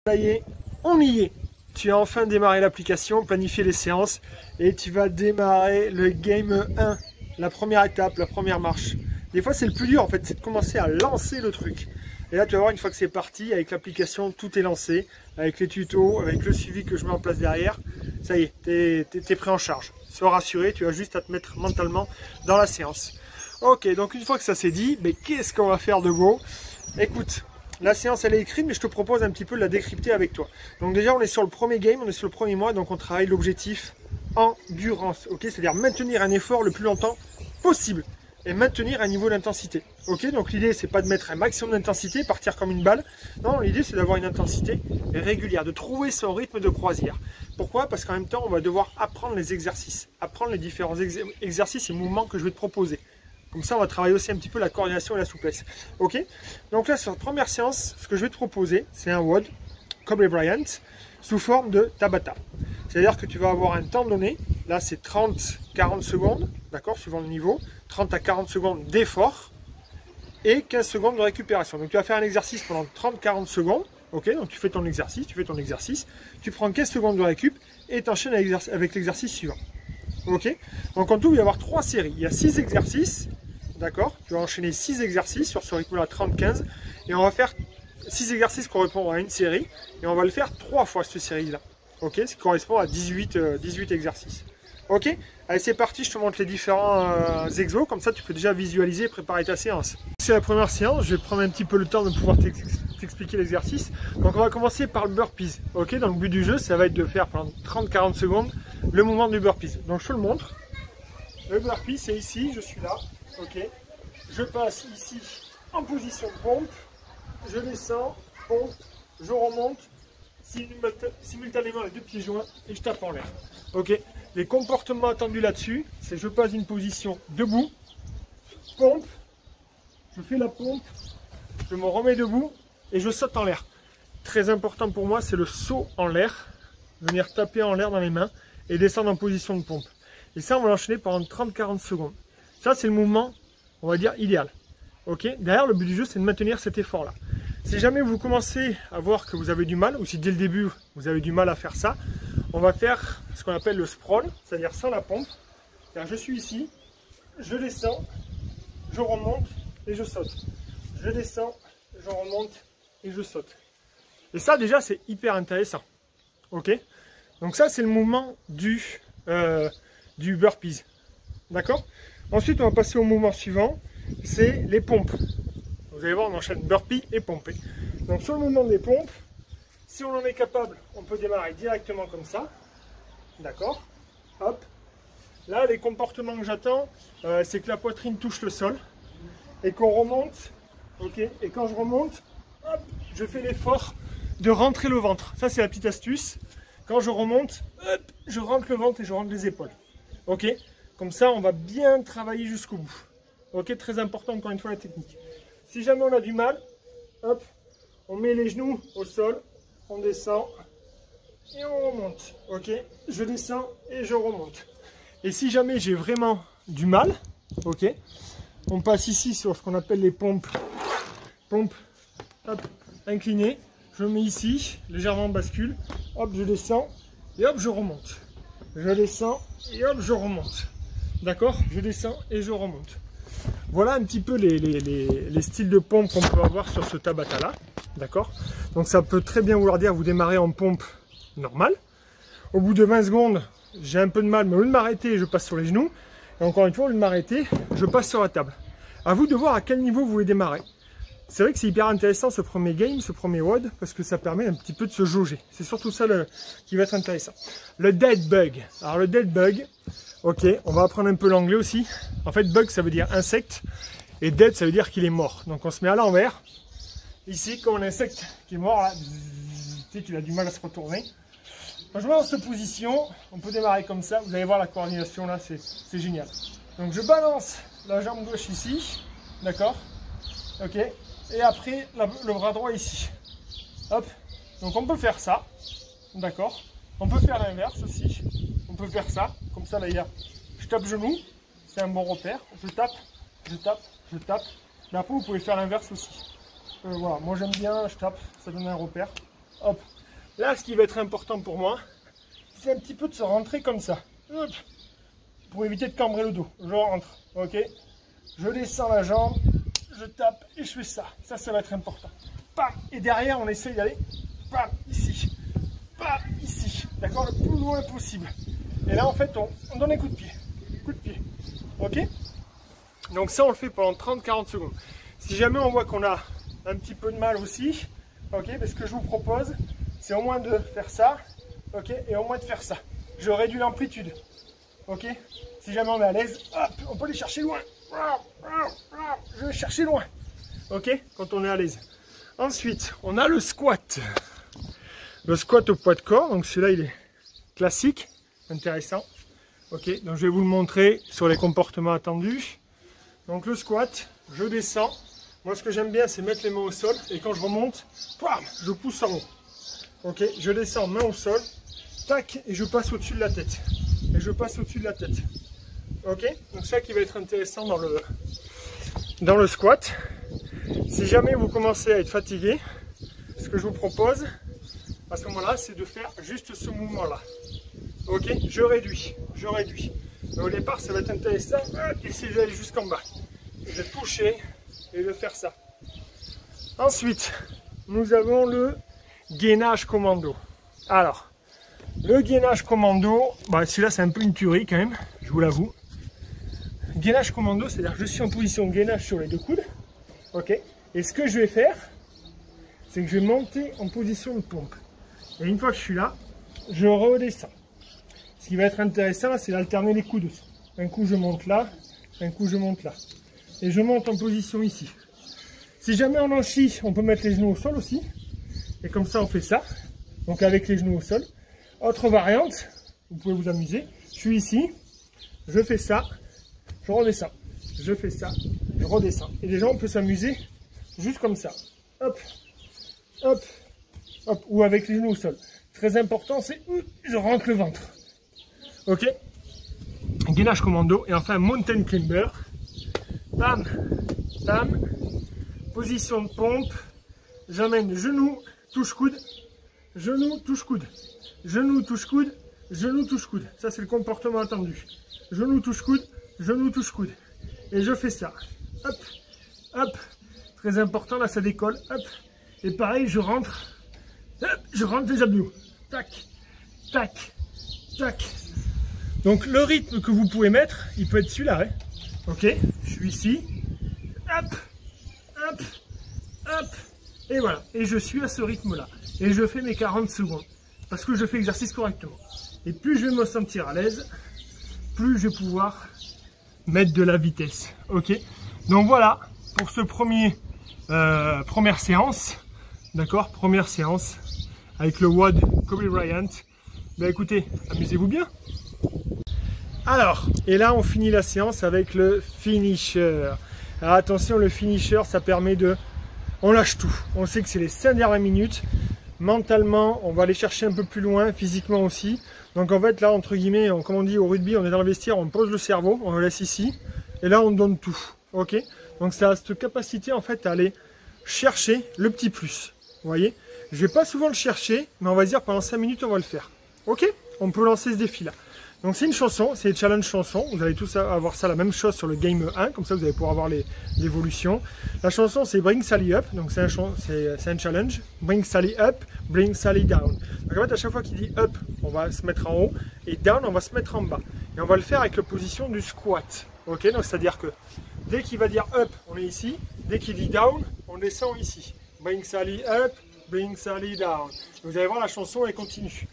Ça y est, on y est. Tu as enfin démarré l'application, planifié les séances et tu vas démarrer le game 1. La première étape, la première marche. Des fois, c'est le plus dur en fait, c'est de commencer à lancer le truc. Et là, tu vas voir, une fois que c'est parti, avec l'application, tout est lancé. Avec les tutos, avec le suivi que je mets en place derrière. Ça y est, t'es pris en charge. Sois rassuré, tu as juste à te mettre mentalement dans la séance. Ok, donc une fois que ça c'est dit, mais qu'est-ce qu'on va faire de beau? Écoute. La séance elle est écrite, mais je te propose un petit peu de la décrypter avec toi. Donc déjà on est sur le premier game, on est sur le premier mois, donc on travaille l'objectif endurance, ok, c'est-à-dire maintenir un effort le plus longtemps possible et maintenir un niveau d'intensité, ok. Donc l'idée c'est pas de mettre un maximum d'intensité, partir comme une balle, non, l'idée c'est d'avoir une intensité régulière, de trouver son rythme de croisière. Pourquoi? Parce qu'en même temps on va devoir apprendre les exercices, apprendre les différents exercices et mouvements que je vais te proposer. Comme ça, on va travailler aussi un petit peu la coordination et la souplesse. Ok. Donc là, sur la première séance, ce que je vais te proposer, c'est un WOD, Kobe Bryant, sous forme de Tabata. C'est-à-dire que tu vas avoir un temps donné. Là, c'est 30-40 secondes, d'accord, suivant le niveau. 30 à 40 secondes d'effort et 15 secondes de récupération. Donc, tu vas faire un exercice pendant 30-40 secondes. Ok. Donc, tu fais ton exercice, tu prends 15 secondes de récup et tu enchaînes avec l'exercice suivant. Ok. Donc, en tout, il va y avoir 3 séries. Il y a 6 exercices. D'accord, tu vas enchaîner 6 exercices sur ce rythme-là 30-15 et on va faire 6 exercices correspondant à une série et on va le faire 3 fois cette série-là. Ok, ce qui correspond à 18 exercices. Ok, allez c'est parti, je te montre les différents exos, comme ça tu peux déjà visualiser et préparer ta séance. C'est la première séance, je vais prendre un petit peu le temps de pouvoir t'expliquer l'exercice. Donc on va commencer par le burpees. Ok, donc le but du jeu, ça va être de faire pendant 30-40 secondes le mouvement du burpees. Donc je te le montre. Le burpee, c'est ici, je suis là. Ok, je passe ici en position de pompe, je descends, pompe, je remonte, simultanément les deux pieds joints et je tape en l'air. Ok, les comportements attendus là-dessus, c'est je passe d'une position debout, pompe, je fais la pompe, je me remets debout et je saute en l'air. Très important pour moi, c'est le saut en l'air, venir taper en l'air dans les mains et descendre en position de pompe. Et ça, on va l'enchaîner pendant 30-40 secondes. Ça, c'est le mouvement, on va dire, idéal. Ok. Derrière, le but du jeu, c'est de maintenir cet effort-là. Si jamais vous commencez à voir que vous avez du mal, ou si dès le début, vous avez du mal à faire ça, on va faire ce qu'on appelle le sprawl, c'est-à-dire sans la pompe. C'est-à-dire, je suis ici, je descends, je remonte et je saute. Je descends, je remonte et je saute. Et ça, déjà, c'est hyper intéressant. Ok. Donc ça, c'est le mouvement du burpees. D'accord? Ensuite, on va passer au mouvement suivant, c'est les pompes. Vous allez voir, on enchaîne burpee et pompé. Donc sur le mouvement des pompes, si on en est capable, on peut démarrer directement comme ça. D'accord? Hop. Là, les comportements que j'attends, c'est que la poitrine touche le sol et qu'on remonte. Ok? Et quand je remonte, hop, je fais l'effort de rentrer le ventre. Ça, c'est la petite astuce. Quand je remonte, hop, je rentre le ventre et je rentre les épaules. Ok? Comme ça, on va bien travailler jusqu'au bout. Ok, très important encore une fois la technique. Si jamais on a du mal, hop, on met les genoux au sol, on descend et on remonte. Ok, je descends et je remonte. Et si jamais j'ai vraiment du mal, ok, on passe ici sur ce qu'on appelle les pompes. Pompe, hop, incliné. Je mets ici, légèrement bascule, hop, je descends et hop, je remonte. Je descends et hop, je remonte. D'accord? Je descends et je remonte. Voilà un petit peu les styles de pompe qu'on peut avoir sur ce Tabata là. D'accord? Donc ça peut très bien vouloir dire vous démarrez en pompe normale. Au bout de 20 secondes, j'ai un peu de mal, mais au lieu de m'arrêter, je passe sur les genoux. Et encore une fois, au lieu de m'arrêter, je passe sur la table. À vous de voir à quel niveau vous voulez démarrer. C'est vrai que c'est hyper intéressant ce premier game, ce premier WOD, parce que ça permet un petit peu de se jauger. C'est surtout ça qui va être intéressant. Le dead bug. Alors le dead bug, ok, on va apprendre un peu l'anglais aussi. En fait, bug, ça veut dire insecte, et dead, ça veut dire qu'il est mort. Donc on se met à l'envers. Ici, comme un insecte qui est mort, là, tu sais qu'il a du mal à se retourner. Quand je mets dans cette position, on peut démarrer comme ça. Vous allez voir la coordination là, c'est génial. Donc je balance la jambe gauche ici, d'accord, ok. Et après, le bras droit ici. Hop. Donc on peut faire ça. D'accord. On peut faire l'inverse aussi. On peut faire ça. Comme ça, là, je tape genou. C'est un bon repère. Je tape, je tape, je tape. Mais après, vous pouvez faire l'inverse aussi. Voilà. Moi, j'aime bien, je tape. Ça donne un repère. Hop. Là, ce qui va être important pour moi, c'est un petit peu de se rentrer comme ça. Hop. Pour éviter de cambrer le dos. Je rentre, ok. Je descends la jambe, je tape et je fais ça. Ça va être important. Pam. Et derrière, on essaye d'aller, pam, ici. Pam, ici. D'accord, le plus loin possible. Et là, en fait, on donne un coup de pied. Coup de pied. Ok. Donc ça, on le fait pendant 30-40 secondes. Si jamais on voit qu'on a un petit peu de mal aussi, ok, ce que je vous propose, c'est au moins de faire ça, ok, et au moins de faire ça. Je réduis l'amplitude, ok. Si jamais on est à l'aise, hop, on peut aller chercher loin. Je vais chercher loin, ok, quand on est à l'aise. Ensuite, on a le squat. Le squat au poids de corps, donc celui-là, il est classique, intéressant. Ok, donc je vais vous le montrer sur les comportements attendus. Donc le squat, je descends. Moi, ce que j'aime bien, c'est mettre les mains au sol. Et quand je remonte, bam, je pousse en haut. Ok, je descends, main au sol. Tac, et je passe au-dessus de la tête. Et je passe au-dessus de la tête. Ok, donc ça qui va être intéressant dans le squat. Si jamais vous commencez à être fatigué, ce que je vous propose, à ce moment-là, c'est de faire juste ce mouvement-là. Ok, je réduis. Mais au départ, ça va être intéressant. Essayez d'aller jusqu'en bas. De toucher et de faire ça. Ensuite, nous avons le gainage commando. Alors, le gainage commando, celui-là c'est un peu une tuerie quand même, je vous l'avoue. Gainage commando, c'est-à-dire que je suis en position de gainage sur les deux coudes. Ok. Et ce que je vais faire, c'est que je vais monter en position de pompe. Et une fois que je suis là, je redescends. Ce qui va être intéressant, c'est d'alterner les coudes aussi. Un coup je monte là, un coup je monte là. Et je monte en position ici. Si jamais on en chie, on peut mettre les genoux au sol aussi. Et comme ça on fait ça. Donc avec les genoux au sol. Autre variante, vous pouvez vous amuser. Je suis ici, je fais ça, je redescends. Je fais ça, je redescends. Et déjà on peut s'amuser juste comme ça. Hop, hop, hop. Ou avec les genoux au sol. Très important, c'est je rentre le ventre. Ok. Gainage commando. Et enfin mountain climber. Bam, bam. Position de pompe. J'amène genou, touche coude. Genou, touche coude. Genou, touche coude. Genou, touche coude. Ça c'est le comportement attendu. Genou, touche coude. Genou, touche coude. Et je fais ça. Hop, hop. Très important, là ça décolle. Hop. Et pareil, je rentre. Hop, je rentre les abdos. Tac, tac, tac. Donc le rythme que vous pouvez mettre, il peut être celui-là. Hein. Ok, je suis ici. Hop, hop, hop. Et voilà. Et je suis à ce rythme-là. Et je fais mes 40 secondes. Parce que je fais l'exercice correctement. Et plus je vais me sentir à l'aise, plus je vais pouvoir mettre de la vitesse. Ok. Donc voilà pour ce première séance. D'accord, première séance avec le WOD Kobe Bryant. Ben écoutez, amusez-vous bien. Alors, et là on finit la séance avec le finisher. Alors attention, le finisher, ça permet de... On lâche tout. On sait que c'est les 5 dernières minutes. Mentalement, on va aller chercher un peu plus loin, physiquement aussi. Donc en fait, là, entre guillemets, comme on dit au rugby, on est dans le vestiaire, on pose le cerveau, on le laisse ici. Et là, on donne tout. Ok. Donc ça a cette capacité, en fait, à aller chercher le petit plus. Vous voyez? Je vais pas souvent le chercher, mais on va dire pendant 5 minutes, on va le faire. Ok? On peut lancer ce défi-là. Donc c'est une chanson, c'est le challenge chanson. Vous allez tous avoir ça, la même chose sur le game 1, comme ça vous allez pouvoir avoir l'évolution. La chanson c'est Bring Sally Up, donc c'est un challenge. Bring Sally Up, Bring Sally Down. Donc en fait à chaque fois qu'il dit up, on va se mettre en haut, et down, on va se mettre en bas. Et on va le faire avec la position du squat. Ok, donc c'est-à-dire que dès qu'il va dire up, on est ici. Dès qu'il dit down, on descend ici. Bring Sally Up, Bring Sally Down. Vous allez voir, la chanson elle continue.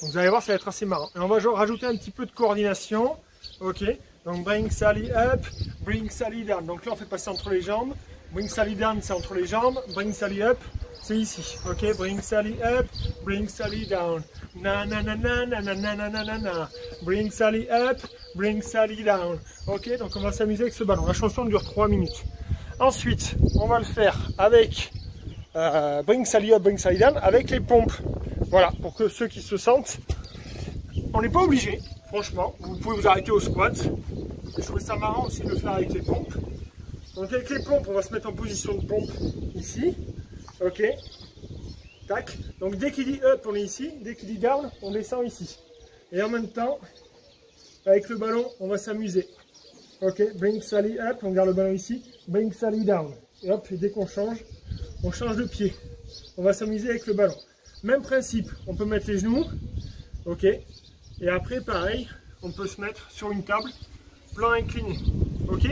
Donc vous allez voir, ça va être assez marrant. Et on va rajouter un petit peu de coordination. Ok. Donc bring Sally up, bring Sally down. Donc là on fait passer entre les jambes. Bring Sally down, c'est entre les jambes. Bring Sally up, c'est ici. Ok. Bring Sally up, bring Sally down. Na na na na na na na na na na. Bring Sally up, bring Sally down. Ok. Donc on va s'amuser avec ce ballon. La chanson dure 3 minutes. Ensuite, on va le faire avec bring Sally up, bring Sally down, avec les pompes. Voilà, pour que ceux qui se sentent, on n'est pas obligé, franchement. Vous pouvez vous arrêter au squat. Je trouve ça marrant aussi de le faire avec les pompes. Donc avec les pompes, on va se mettre en position de pompe ici. Ok. Tac. Donc dès qu'il dit up, on est ici. Dès qu'il dit down, on descend ici. Et en même temps, avec le ballon, on va s'amuser. Ok, bring Sally up, on garde le ballon ici. Bring Sally down. Et hop, et dès qu'on change, on change de pied. On va s'amuser avec le ballon. Même principe, on peut mettre les genoux. Ok. Et après, pareil, on peut se mettre sur une table, plan incliné. Ok.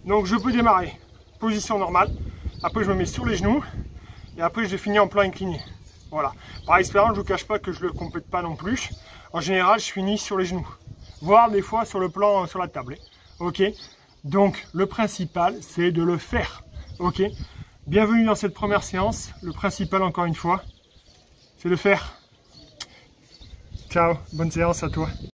Donc je peux démarrer. Position normale. Après, je me mets sur les genoux. Et après, je finis en plan incliné. Voilà. Par expérience, je ne vous cache pas que je ne le complète pas non plus. En général, je finis sur les genoux. Voire des fois sur le plan, sur la table. Ok. Donc, le principal, c'est de le faire. Ok. Bienvenue dans cette première séance. Le principal, encore une fois, c'est de faire. Ciao. Bonne séance à toi.